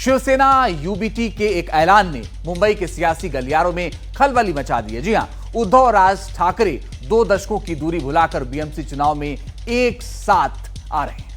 Shiv Sena UBT के एक ऐलान ने मुंबई के सियासी गलियारों में खलबली मचा दी है। जी हां, उद्धव और राज ठाकरे 2 दशकों की दूरी भुलाकर बीएमसी चुनाव में एक साथ आ रहे हैं।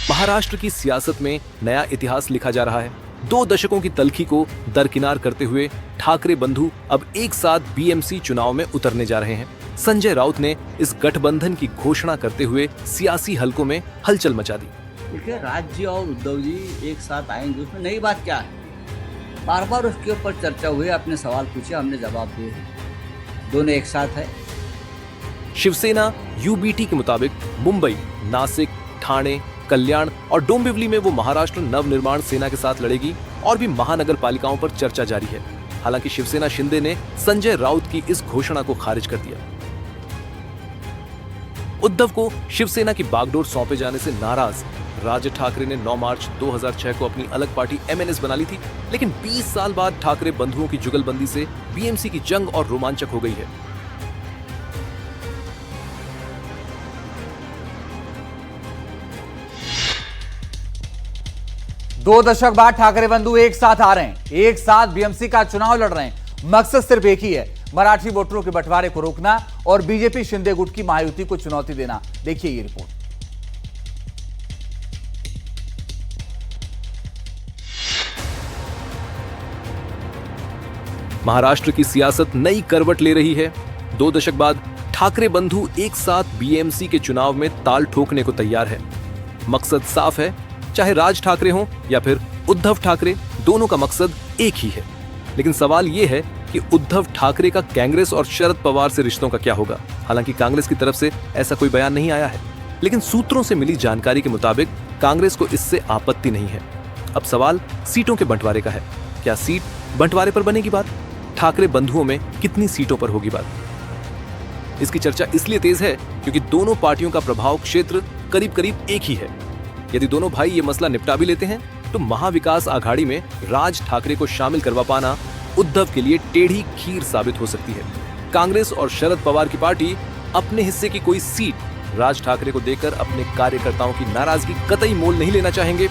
महाराष्ट्र की सियासत में नया इतिहास लिखा जा रहा है। 2 दशकों की तलखी को दरकिनार करते हुए ठाकरे बंधु अब एक साथ बीएमसी चुनाव में उतरने जा रहे हैं। संजय राउत ने इस गठबंधन की घोषणा करते हुए सियासी हलकों में हलचल मचा दी। देखिए, राज जी और उद्धव जी एक साथ आएंगे, उसमें नई बात क्या है? बार बार उसके ऊपर चर्चा हुई, आपने सवाल पूछे, हमने जवाब दिए। दोनों एक साथ है। शिवसेना यूबीटी के मुताबिक मुंबई, नासिक, ठाणे, कल्याण और डोंबिवली में वो महाराष्ट्र नवनिर्माण सेना के साथ लड़ेगी और भी महानगर पालिकाओं पर चर्चा जारी है। हालांकि शिवसेना शिंदे ने संजय राउत की इस घोषणा को खारिज कर दिया। उद्धव को शिवसेना की बागडोर सौंपे जाने से नाराज राज ठाकरे ने 9 मार्च 2006 को अपनी अलग पार्टी एमएनएस बना ली थी, लेकिन 20 साल बाद ठाकरे बंधुओं की जुगलबंदी से बीएमसी की जंग और रोमांचक हो गई है। दो दशक बाद ठाकरे बंधु एक साथ आ रहे हैं, एक साथ बीएमसी का चुनाव लड़ रहे हैं। मकसद सिर्फ एक ही है, मराठी वोटरों के बंटवारे को रोकना और बीजेपी शिंदे गुट की महायुति को चुनौती देना। देखिए ये रिपोर्ट। महाराष्ट्र की सियासत नई करवट ले रही है। 2 दशक बाद ठाकरे बंधु एक साथ बीएमसी के चुनाव में ताल ठोकने को तैयार है। मकसद साफ है, चाहे राज ठाकरे हों या फिर उद्धव ठाकरे, दोनों का मकसद एक ही है। लेकिन सवाल यह है कि उद्धव ठाकरे का कांग्रेस और शरद पवार से रिश्तों का क्या होगा। हालांकि कांग्रेस की तरफ से ऐसा कोई बयान नहीं आया है, लेकिन सूत्रों से मिली जानकारी के मुताबिक कांग्रेस को इससे आपत्ति नहीं है। अब सवाल सीटों के बंटवारे का है। क्या सीट बंटवारे पर बनेगी बात? ठाकरे बंधुओं में कितनी सीटों पर होगी बात? इसकी चर्चा इसलिए तेज है क्योंकि दोनों पार्टियों का प्रभाव क्षेत्र करीब करीब एक ही है। यदि दोनों भाई ये मसला निपटा भी लेते हैं तो महाविकास आघाड़ी में राज ठाकरे को शामिल करवा पाना उद्धव के लिए टेढ़ी खीर साबित हो सकती है। कांग्रेस और शरद पवार की पार्टी अपने हिस्से की कोई सीट राज ठाकरे को देकर अपने कार्यकर्ताओं की नाराजगी कतई मोल नहीं लेना चाहेंगे।